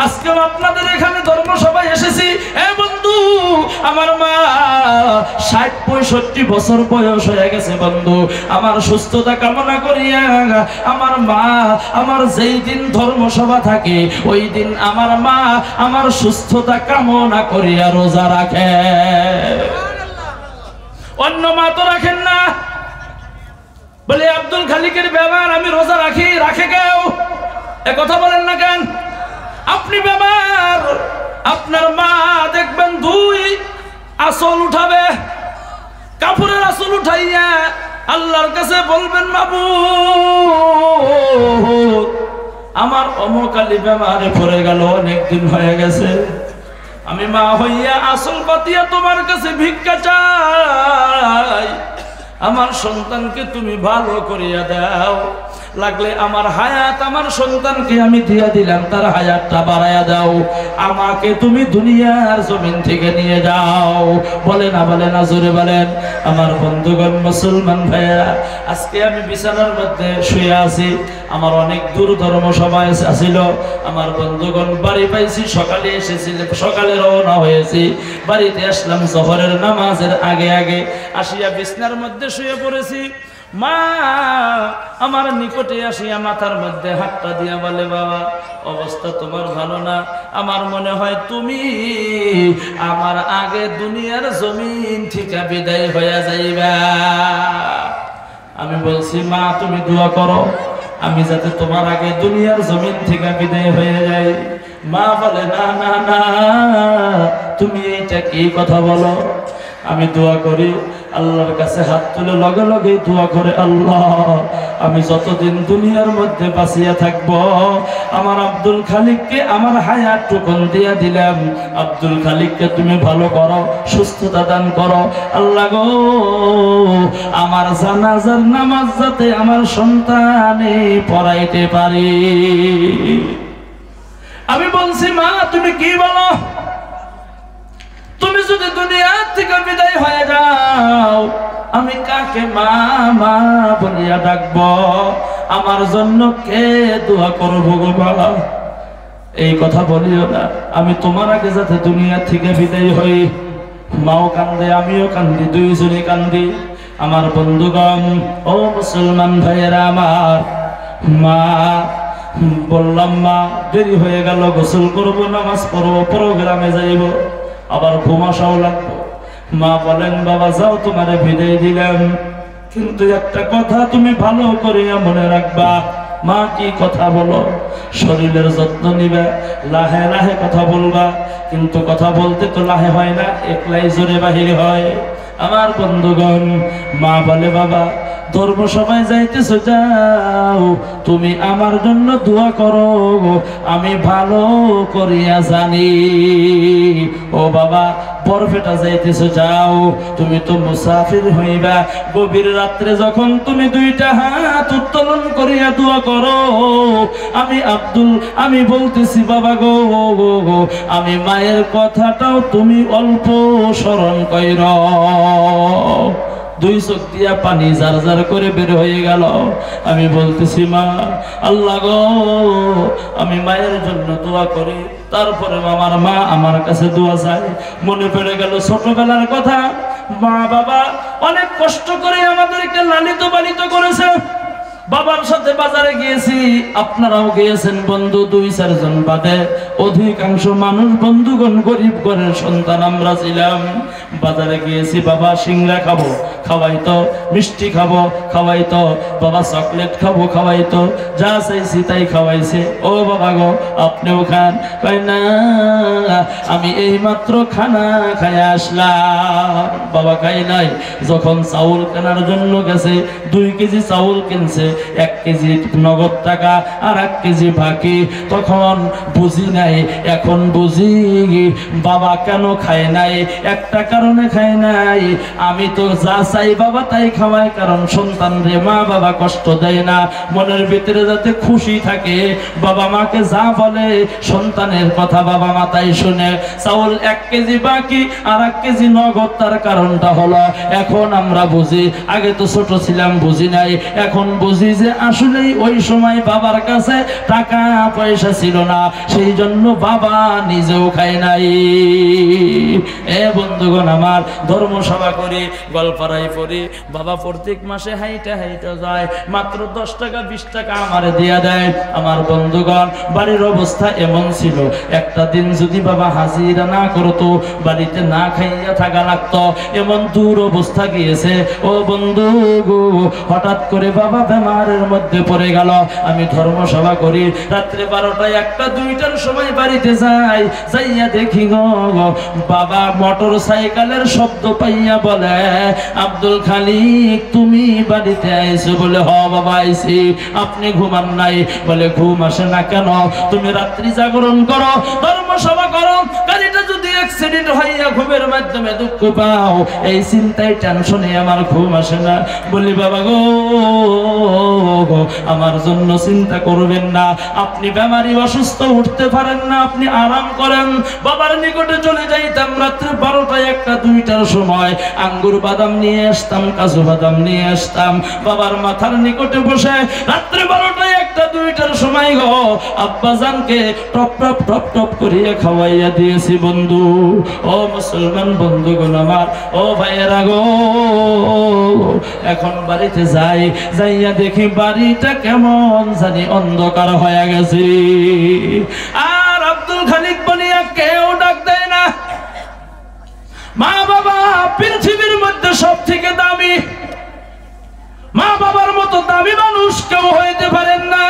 আজকে আপনাদের এখানে ধর্মসভায় এসেছি। বন্ধু, আমার মা 60-65 বছর বয়স হয়ে গেছে বন্ধু। আমার সুস্থতা কামনা করিয়া আমার মা, আমার যেই দিন ধর্মসভা থাকে ওই দিন আমার মা আমার সুস্থতা কামনা করিয়া রোজা রাখে। অন্য মা তো রাখেন না। বলে আব্দুল খালিকের ব্যাপার আমি রোজা রাখি, রাখে কেউ? এ কথা বলেন না কেন? আপনি ব্যাপার, আপনার মা দেখবেন 2 আসল উঠাবে, কাপড়ের আসল উঠাইয়া আল্লাহর কাছে বলবেন, মাবুদ আমার অমুক আলী বেমারে পড়ে গেল, অনেক দিন হয়ে গেছে, আমি মা হইয়া আসল পাতিয়া তোমার কাছে ভিক্ষা চাই, আমার সন্তানকে তুমি ভালো করিয়া দাও, লাগলে আমার হায়াত আমার সন্তানকে আমি দিয়া দিলাম, তার হায়াতটা বাড়াইয়া দাও, আমাকে তুমি দুনিয়ার জমিন থেকে নিয়ে যাও। বলে না, বলে না, জোরে বলেন। আমার বন্ধুগণ, মুসলমান ভাইয়েরা, আজকে আমি বিছানার মধ্যে শুয়ে আছি। আমার অনেক দূর ধর্মসভা আসিল। আমার বন্ধুগণ, বাড়ি পাইছি, সকালে এসেছিল, সকালে রওনা হয়েছি, বাড়িতে আসলাম জোহরের নামাজের আগে আগে, আসিয়া বিছানার মধ্যে শুয়ে পড়েছি। মা আমার নিকটে আসিয়া মাথার মধ্যে হাতটা দিয়া বলে, বাবা অবস্থা তোমার ভালো না, আমার মনে হয় তুমি আমার আগে দুনিয়ার জমিন থেকে বিদায় হয়ে যাইবা। আমি বলছি, মা তুমি দোয়া করো আমি যাতে তোমার আগে দুনিয়ার জমিন থেকে বিদায় হয়ে যাই। মা বলে, না না না, তুমি এইটা কি কথা বলো? আমি দোয়া করি, আল্লাহর কাছে হাত তুলে লগে লগে দোয়া করে, আল্লাহ আমি যতদিন দুনিয়ার মধ্যে বাঁচিয়া থাকবো আমার আব্দুল খালিককে আমার হায়াত টুকন দিয়া দিলাম, আব্দুল খালিককে তুমি ভালো করো, সুস্থতা দান করো, আল্লাহ গো আমার জানাজার নামাজ যাতে আমার সন্তানে পড়াইতে পারি। আমি বলছি, মা তুমি কি বলো? তুমি যদি দুনিয়া থেকে বিদায় হয়ে যাও আমি কাকে মা মা বলিয়া ডাকবো? আমার জন্য কে দোয়া করবো গো বাবা? এই কথা বলিও না, আমি তোমার আগে যাতে দুনিয়া থেকে বিদায় হই। মাও কান্দে, আমিও কান্দি, দুইজনে কান্দি। আমার বন্ধুগণ, ও মুসলমান ভাইয়েরা আমার, মা বললাম, মা দেরি হয়ে গেল, গোসল করবো, নামাজ পড়বো, প্রোগ্রামে যাইব, আবার ঘুমাসাও লাগবো। মা বলেন, বাবা যাও, তোমারে বিদায় দিলাম, কিন্তু একটা কথা তুমি ভালো করে মনে রাখবা। মা কি কথা বলো? শরীরের যত্ন নিবে, লাহে লাহে কথা বলবা, কিন্তু কথা বলতে তো লাহে হয় না, একলাই জোরে বাহির হয়। আমার বন্ধুগণ, মা বলে, বাবা ধর্মসভায় যাইতেছো যাও, তুমি আমার জন্য দোয়া করো, আমি ভালো করিয়া জানি। ও বাবা বরফেটা যাইতেছো যাও, তুমি তো মুসাফির হইবা, গভীর রাত্রে যখন তুমি 2টা হাত উত্তোলন করিয়া দোয়া করো, আমি বলতেছি বাবা গো, আমি মায়ের কথাটাও তুমি অল্প স্মরণ কইর। 2 চোখ দিয়া পানি জার জার করে বের হয়ে গেল। আমি বলতেছি, মা আল্লাহ গো আমি মায়ের জন্য দোয়া করি। তারপরে আমার মা আমার কাছে দোয়া চায়। মনে পড়ে গেল ছোটবেলার কথা। মা বাবা অনেক কষ্ট করে আমাদেরকে লালিত পালিত করেছে। বাবার সাথে বাজারে গিয়েছি, আপনারাও গিয়েছেন বন্ধু, 2-4 জন বাদে অধিকাংশ মানুষ বন্ধুগণ গরিব ঘরের সন্তান আমরা ছিলাম। বাজারে গিয়েছি, বাবা সিংড়া খাবো খাওয়াইতো, মিষ্টি খাবো খাওয়াইতো, বাবা চকলেট খাবো খাওয়াইতো, যা চাইছি তাই খাওয়াইছে। ও বাবা গো আপনিও খান? কয় না, আমি এই মাত্র খানা খাইয়া আসলাম। বাবা খাই নাই। যখন চাউল কেনার জন্য গেছে, 2 কেজি চাউল কিনছে, 1 কেজি নগদ টাকা আর 1 কেজি বাকি। তখন বুঝি নাই, এখন বুঝি বাবা কেন খায় নাই। একটা কারণে খায় নাই, আমি তো যা চাই বাবা তাই খাওয়াই, কারণ সন্তান রে মা বাবা কষ্ট দেয় না, মনের ভিতরে যাতে খুশি থাকে। বাবা মাকে যা বলে সন্তানের কথা বাবা মা তাই শুনে। চাউল 1 কেজি বাকি আর 1 কেজি নগদ, তার কারণটা হলো এখন আমরা বুঝি, আগে তো ছোট ছিলাম বুঝি নাই, এখন বুঝি যে আসলেই ওই সময় বাবার কাছে টাকা পয়সা ছিল না, সেই জন্য জন্য বাবা নিজেও খায় নাই। এ বন্ধুগণ আমার, ধর্মসভা করি, গল্পারাই পড়ি, বাবা প্রত্যেক মাসে হাইটা হাইটা যায়, মাত্র 10 টাকা 20 টাকা আমারে দিয়া দেয়। আমার বন্ধুগণ, বাড়ির অবস্থা এমন ছিল, একটা দিন যদি বাবা হাজিরা না করতো, বাড়িতে না খাইয়া থাকা লাগতো, এমন দূর অবস্থা গিয়েছে। ও বন্ধু গো, হঠাৎ করে বাবা বেমারের মধ্যে পড়ে গেল। আমি ধর্মসভা করি, রাত্রে 12টায় 1টা 2টার সময় বাড়িতে যাই, যাইয়া দেখি গো বাবা মোটর সাইকেলের শব্দ পাইয়া বলে, আব্দুল খালিক তুমি বাড়িতে আইছো? বলে হ বাবা আইছি। আপনি ঘুমান নাই? বলে ঘুম আসে না কেন? তুমি রাত্রি জাগরণ করো, ধর্মসভা করো, গাড়িটা যদি অ্যাক্সিডেন্ট হইয়া ঘুমের মাধ্যমে দুঃখ পাও, এই চিন্তায় টেনশনে আমার ঘুম আসে না। বলি বাবা গো, আমার জন্য চিন্তা করবেন না, আপনি বেমারি অসুস্থ, উঠতে পারেন না, আপনি আরাম করেন। বাবার নিকটে চলে যাইতাম রাত্রে 12টায় 1টা 2টার সময়, আঙ্গুর বাদাম নিয়ে আসতাম, কাজু বাদাম নিয়ে আসতাম, বাবার মাথার নিকটে বসে রাত্রে 12টায় 1টা 2টার সময় গো আব্বাজানকে টপ টপ টপ টপ করিয়া খাওয়াইয়া দিয়েছি। বন্ধু, ও মুসলমান বন্ধুগণ আমার, ও ভাইয়েরা গো, এখন বাড়িতে যাই, যাইয়া দেখি বাড়িটা কেমন জানি অন্ধকার হয়ে গেছে। আর আব্দুল খালিক বলিয়া কেউ ডাক দেয় না। মা বাবা পৃথিবীর মধ্যে সব থেকে দামি, মা বাবার মতো দামি মানুষ কেউ হইতে পারেন না।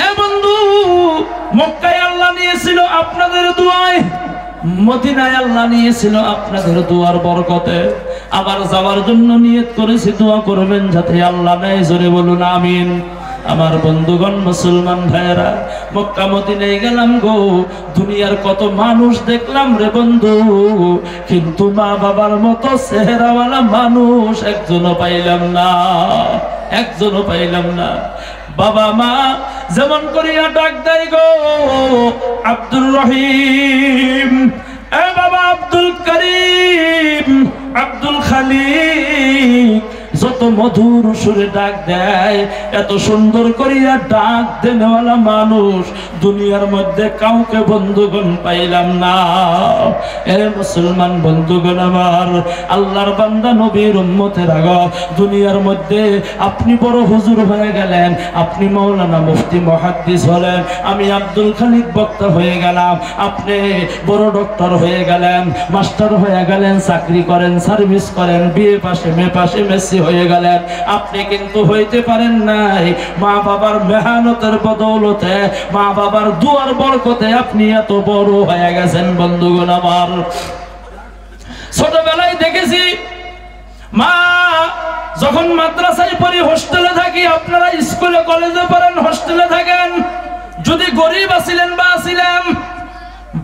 এ বন্ধু, মক্কায় আল্লাহ নিয়েছিল আপনাদের দুয়ায়, মদিনায় আল্লাহ নিয়েছিল আপনাদের দুয়ার বরকতে। আবার যাওয়ার জন্য নিয়ত করেছি, দোয়া করবেন যাতে আল্লাহ নেয়। জোরে বলুন আমিন। আমার বন্ধুগণ মুসলমান ভাইয়েরা, মক্কা মদিনায় গেলাম গো, দুনিয়ার কত মানুষ দেখলাম রে বন্ধু, কিন্তু মা বাবার মতো চেহারাওয়ালা মানুষ একজনও পাইলাম না, একজনও পাইলাম না। বাবা মা যেমন করিয়া ডাক দেয় গো, আব্দুর রহিম, এ বাবা আব্দুল করিম, আব্দুল খালিক, যত মধুর সুরে ডাক দেয়, এত সুন্দর করিয়া ডাক দেনেওয়ালা মানুষ দুনিয়ার মধ্যে কাউকে বন্ধুগণ পাইলাম না। এ মুসলমান বন্ধুগণ আমার, আল্লাহর বান্দা নবীর উম্মতের আগ, দুনিয়ার মধ্যে আপনি বড় হুজুর হয়ে গেলেন, আপনি মাওলানা মুফতি মুহাদ্দিস হলেন, আমি আব্দুল খালিক বক্তা হয়ে গেলাম, আপনি বড় ডক্টর হয়ে গেলেন, মাস্টার হয়ে গেলেন, চাকরি করেন, সার্ভিস করেন, বিয়ে পাশে মেয়ে পাশে মেসি হয়ে গেলেন, আপনি কিন্তু হইতে পারেন নাই মা বাবার মেহনতের বদৌলতে, মা বাবার দুয়ার বরকতে আপনি এত বড় হয়ে গেছেন। বন্ধুগণ আমার, ছোটবেলায় দেখেছি মা যখন মাদ্রাসায় পড়ি, হোস্টেলে থাকি, আপনারা স্কুলে কলেজে পড়েন, হোস্টেলে থাকেন, যদি গরিব আছিলেন বা আছিলেন,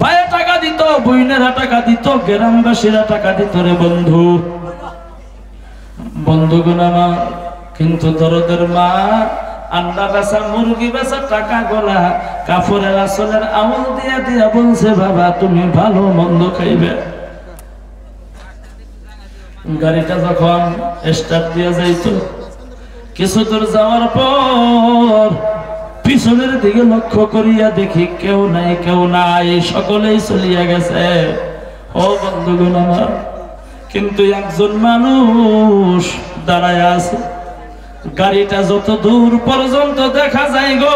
ভাইয়া টাকা দিত, বইনেরা টাকা দিত, গ্রামবাসীরা টাকা দিত রে বন্ধু। বন্ধুগণ আমার, কিন্তু দরদের মা আন্ডা বেচা, মুরগি বেচা, টাকা গোলা, কাপড়ের আসলের আমল দিয়া দিয়া বলছে, বাবা তুমি ভালো মন্দ খাইবে। গাড়িটা যখন স্টার্ট দিয়ে যাইত, কিছু দূর যাওয়ার পর পিছনের দিকে লক্ষ্য করিয়া দেখি কেউ নাই, কেউ নাই, সকলেই চলিয়া গেছে। ও বন্ধুগণ আমার, কিন্তু একজন মানুষ দাঁড়ায় আছে। গাড়িটা যত দূর পর্যন্ত দেখা যায় গো,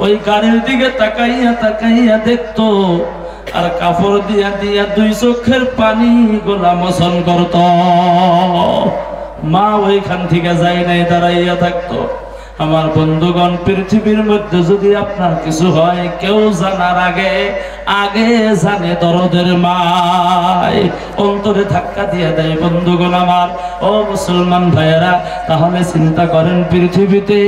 ওই গাড়ির দিকে তাকাইয়া তাকাইয়া দেখতো, আর কাপড় দিয়া দিয়া 2 চোখের পানি গোলা মোচন করত। মা ওইখান থেকে যায় নাই, দাঁড়াইয়া থাকতো। আমার বন্ধুগণ, পৃথিবীর মধ্যে যদি আপনার কিছু হয়, কেউ জানার আগে আগে জানে দরদের মাই, অন্তরে ধাক্কা দিয়ে দেয়। বন্ধুগণ আমার, ও মুসলমান ভাইয়েরা, তাহলে চিন্তা করেন পৃথিবীতে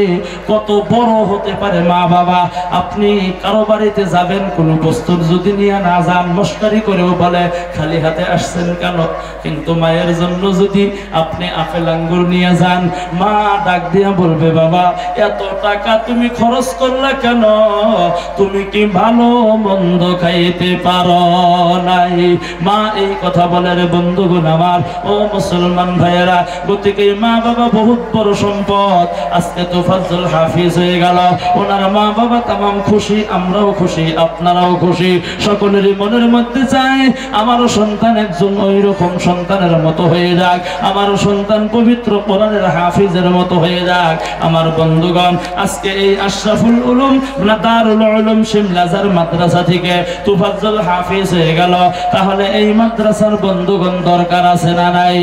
কত বড় হতে পারে মা বাবা। আপনি কারো বাড়িতে যাবেন, কোনো বস্তু যদি নিয়ে না যান, মস্কারি করেও বলে খালি হাতে আসছেন কেন, কিন্তু মায়ের জন্য যদি আপনি আপেল আঙ্গুর নিয়ে যান, মা ডাক দিয়া বলবে, বাবা এত টাকা তুমি খরচ করলে কেন? তুমি কি ভালো মন্দ খাইতে পারো নাই? মা এই কথা বলে রে বন্ধুগণ আমার, ও মুসলমান ভাইয়েরা। গতিকে মা বাবা বহুত বড় সম্পদ। আজকে তোফাজ্জল হাফিজ হয়ে গেল, ওনার মা বাবা তামাম খুশি, আমরাও খুশি, আপনারাও খুশি। সকলেরই মনের মধ্যে চায় আমারও সন্তান একজন ওই রকম সন্তানের মতো হয়ে যাক, আমারও সন্তান পবিত্র কোরআনের হাফিজের মতো হয়ে যাক। আমার বন্ধুগণ, আজকে এই আশরাফুল উলুম দারুল উলুম শিমলাজার মাদ্রাসা থেকে তোফাজ্জল হাফিজ হয়ে গেল, তাহলে এই মাদ্রাসার বন্ধুগণ দরকার আছে না নাই?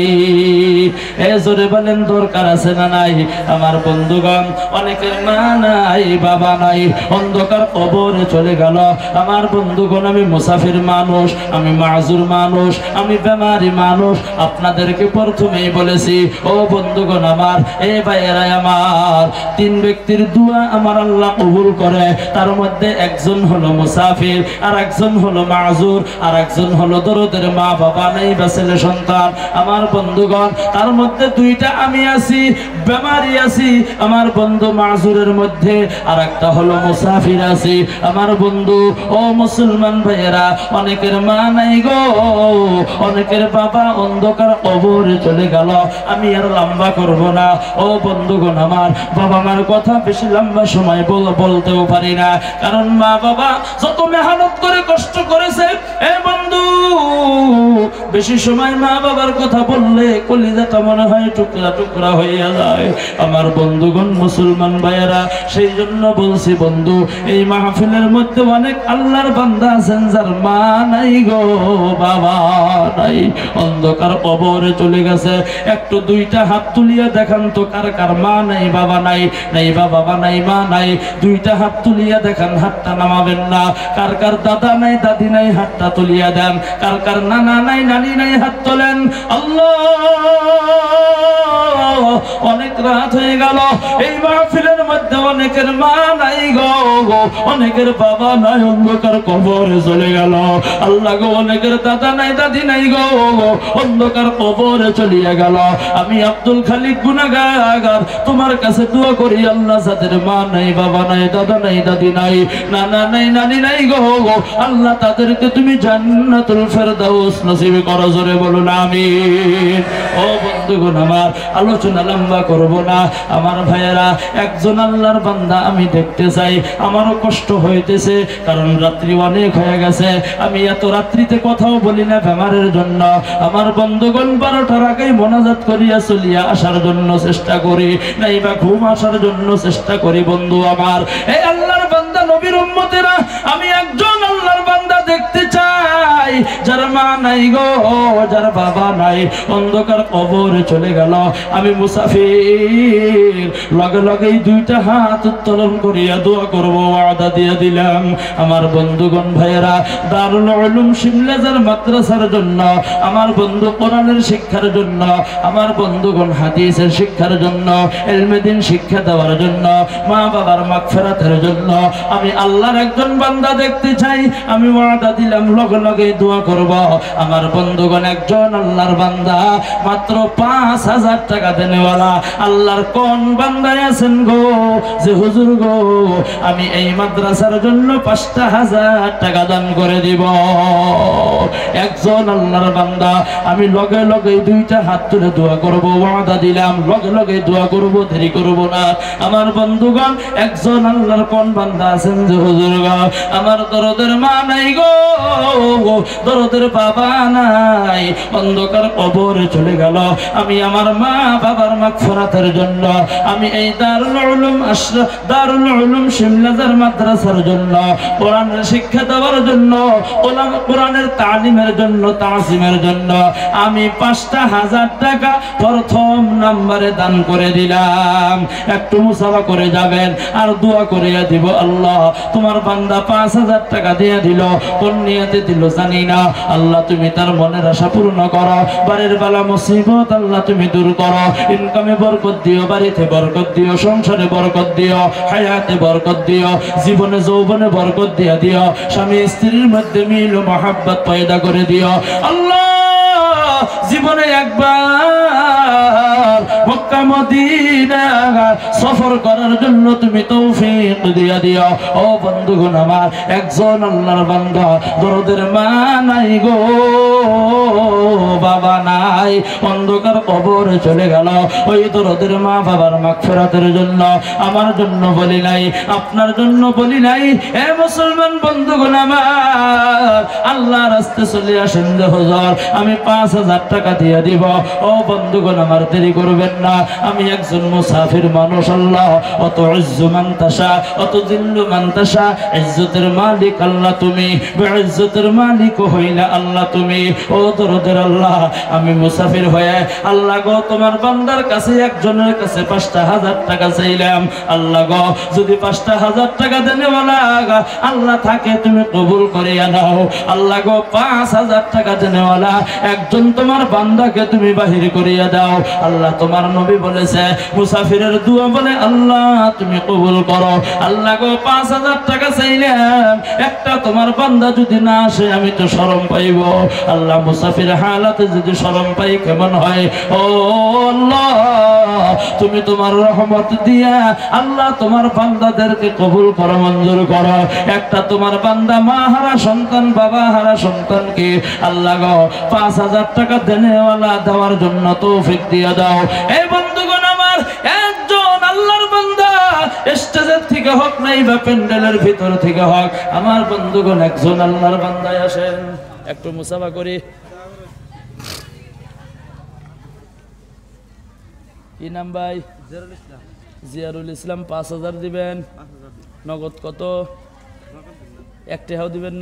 এ জোরে বলেন দরকার আছে না নাই? আমার বন্ধুগণ, অনেকের মা নাই, বাবা নাই, অন্ধকার কবরে চলে গেল। আমার বন্ধুগণ, আমি মুসাফির মানুষ, আমি মাযুর মানুষ, আমি বেমারি মানুষ। আপনাদেরকে প্রথমেই বলেছি, ও বন্ধুগণ আমার, এ ভাইয়েরা আমার, তিন ব্যক্তির দোয়া আমার আল্লাহ কবুল করে। তার মধ্যে একজন হলো মুসাফির, আর একজন হলো মাযুর, আর একজন হলো দরদের মা বাবা নেই বা ছেলে সন্তান। আমার বন্ধুগণ, তার মধ্যে দুইটা আমি আছি, বেমারি আছি আমার বন্ধু মাযুরের মধ্যে, আর একটা হলো মুসাফির আছি। আমার বন্ধু ও মুসলমান ভাইয়েরা, অনেকের মা নাই গো, অনেকের বাবা অন্ধকার কবরে চলে গেল। আমি আর লম্বা করব না। ও বন্ধুগণ আমার, বাবা মার কথা বেশি লম্বা সময় বলতেও পারি না, কারণ মা বাবা যত মেহনত করে কষ্ট করেছে, এ বন্ধু বেশি সময় মা বাবার কথা বললে কলিজাটা মনে হয় টুকরা টুকরা হইয়া যায়। আমার বন্ধুগণ মুসলমান ভাইয়েরা, সেই জন্য বলছি বন্ধু, এই মাহফিলের মধ্যে অনেক আল্লাহর বান্দা আছেন যার মা নাই গো, বাবা নাই, অন্ধকার কবরে চলে গেছে। একটু দুইটা হাত তুলিয়া দেখান তো, কার কার মা নাই, বাবা নাই, নাই বা বাবা নাই, মা নাই, দুইটা হাত তুলিয়া দেখান, হাতটা নামাবেন না। কার কার দাদা নাই, দাদি নাই, হাতটা তুলিয়া দেন। কার কার নানা নাই, নানি নাই, হাত তোলেন। আল্লাহ, অনেক রাত হয়ে গেল, এই মাহফিলের মধ্যে অনেকের মা নাই গো, অনেকের বাবা নাই, অন্ধকার কবরে চলে গেল। আল্লাহ গো, অনেকের দাদা নাই, দাদি নাই গো, অন্ধকার কবরে চলিয়া গেল। আমি আব্দুল খালিক গুনাহগার তোমার কাছে দোয়া করি, আল্লাহ যাদের মা নাই, বাবা নাই, দাদা নাই, দাদি নাই, নানা নাই, নানি নাই গো, আল্লাহ তাদেরকে তুমি জান্নাতুল ফেরদাউস নসিব করো। জোরে বলুন আমিন। ও বন্ধুগণ আমার, আলোচনা লম্বা করব না। আমার ভাইয়েরা, একজন আল্লাহর বান্দা আমি দেখতে চাই, আমারও কষ্ট হইতেছে, কারণ রাত্রি অনেক হয়ে গেছে। আমি এত রাত্রিতে কথাও বলি না বেমারের জন্য। আমার বন্ধুগণ 12টার আগেই মোনাজাত করিয়া চলিয়া আসার জন্য চেষ্টা করি, নাই বা ঘুম আসার জন্য চেষ্টা করি। বন্ধু আমার, এই আল্লাহর বান্দা নবীর উম্মতেরা, আমি একজন আল্লাহর বান্দা দেখতে চাই যার মা নাই গো, যার বাবা নাই, অন্ধকার কবরে চলে গেল। আমি মুসাফির, লগে লগেই দুইটা হাত উত্তোলন করিয়া দোয়া করব, ওয়াদা দিয়ে দিলাম। আমার বন্ধুগণ ভাইয়েরা, দারুল উলুম শিমলাজার মাদ্রাসার জন্য, আমার বন্ধু কোরআনের শিক্ষার জন্য, আমার বন্ধুগণ হাদিসের শিক্ষার জন্য, ইলমে দ্বীন শিক্ষা দেওয়ার জন্য, মা বাবার মাগফিরাতের জন্য আমি আল্লাহর একজন বান্দা দেখতে চাই। আমি ওয়াদা দিলাম, লগে লগে দোয়া করব। আমার বন্ধুগণ, একজন আল্লাহর বান্দা মাত্র 5000 টাকা দেনেওয়ালা আল্লাহর কোন বান্দায় আছেন গো, যে হুজুর গো আমি এই মাদ্রাসার জন্য 5000 টাকা দান করে দিব? একজন আল্লাহর বান্দা, আমি লগে লগে দুইটা হাত তুলে দোয়া করব, ওয়াদা দিলাম, লগে লগে দোয়া করব, দেরি করব না। আমার বন্ধুগণ, একজন আল্লাহর কোন বান্দা আছেন যে হুজুর গো আমার দরদের মা নাই গো, দরদের বাবা নাই, অন্ধকার কবরে চলে গেল। আমি আমার মা বাবার মাগফিরাতের জন্য, আমি এই দারুল উলুম শিমলাজার মাদ্রাসার জন্য, কোরআনের শিক্ষা দেওয়ার জন্য, কোরআনের তালিমের জন্য, তাসিমের জন্য আমি 5000 টাকা প্রথম নম্বরে দান করে দিলাম। একটু মুসাফা করে যাবেন আর দোয়া করিয়া দিব, আল্লাহ তোমার বান্দা 5000 টাকা দিয়ে দিল, কোন নিয়তে দিল জানি না, আল্লাহ তুমি তার মনের আশা পূর্ণ করো, বাড়ির বালা মুসিবত আল্লাহ তুমি দূর করো, ইনকামে বরকত দিও, বাড়িতে বরকত দিও, সংসারে বরকত দিও, হায়াতে বরকত দিও, জীবনে যৌবনে বরকত দিয়া দিও, স্বামী স্ত্রীর মধ্যে মিল ও মহাব্বত পয়দা করে দিও। আল্লাহ জীবনে একবার মক্কা মক্কা মদিনা সফর করার জন্য তুমি তৌফিক দিয়া দিও। ও বন্ধুগণ আমার, একজন আল্লাহর বান্দা দরদের মা নাই গো, বাবা নাই, অন্ধকার কবরে চলে গেল। ওই দরদের মা বাবার মাগফিরাতের জন্য আমার জন্য বলি নাই, আপনার জন্য বলি নাই। এ মুসলমান বন্ধুগণ আমার, আল্লাহ রাস্তায় চলে আসেন যে হুজুর আমি 5000 টাকা দিয়ে দিব। ও বন্ধুগণ আমার, দেরি করবেন না, আমি একজন মুসাফির মানুষ। আল্লাহ অত ইজ্জু মান তাশা অত জিল্লু মান তাশা, ইজ্জতের মালিক আল্লাহ তুমি, বেইজ্জতের মালিক হইলা আল্লাহ তুমি। ও দরদের আল্লাহ, আমি মুসাফির হয়ে আল্লাহ গো তোমার বান্দার কাছে একজনের কাছে 5000 টাকা চাইলাম। আল্লাহ গো যদি 5000 টাকা দেনেওয়ালা আল্লাহ থাকে তুমি কবুল করিয়া নাও। আল্লাহ গো 5000 টাকা দেনেওয়ালা একজন তোমার বান্দাকে তুমি বাহির করিয়া দাও। আল্লাহ তোমার নবী বলেছে মুসাফিরের দোয়া বলে আল্লাহ তুমি কবুল করো। আল্লাহ গো 5000 টাকা চাইলাম, একটা তোমার বান্দা যদি না আসে আমি তো শরম পাইব। আল্লাহ মুসাফির হালাতে যদি শরম পাই কেমন হয়? ও আল্লাহ, তুমি তোমার রহমত দিয়া আল্লাহ তোমার বান্দাদেরকে কবুল করো, মঞ্জুর করো। একটা তোমার বান্দা মা হারা সন্তান, বাবা হারা সন্তানকে আল্লাহ গো 5000 টাকা দেনেওয়ালা দেওয়ার জন্য তৌফিক দিয়ে দাও। এই বন্ধুগণ আমার, একজন আল্লাহর বান্দা স্টেজের থেকে হোক নাই বা প্যান্ডেলের ভিতর থেকে হোক, আমার বন্ধুগণ একজন আল্লাহর বান্দায় আসেন, একটু মুসাফা করি। কি নাম ভাই? জিয়ারুল ইসলাম। 5000 দিবেন। নগদ কত? 1 টাকাও দিবেন না?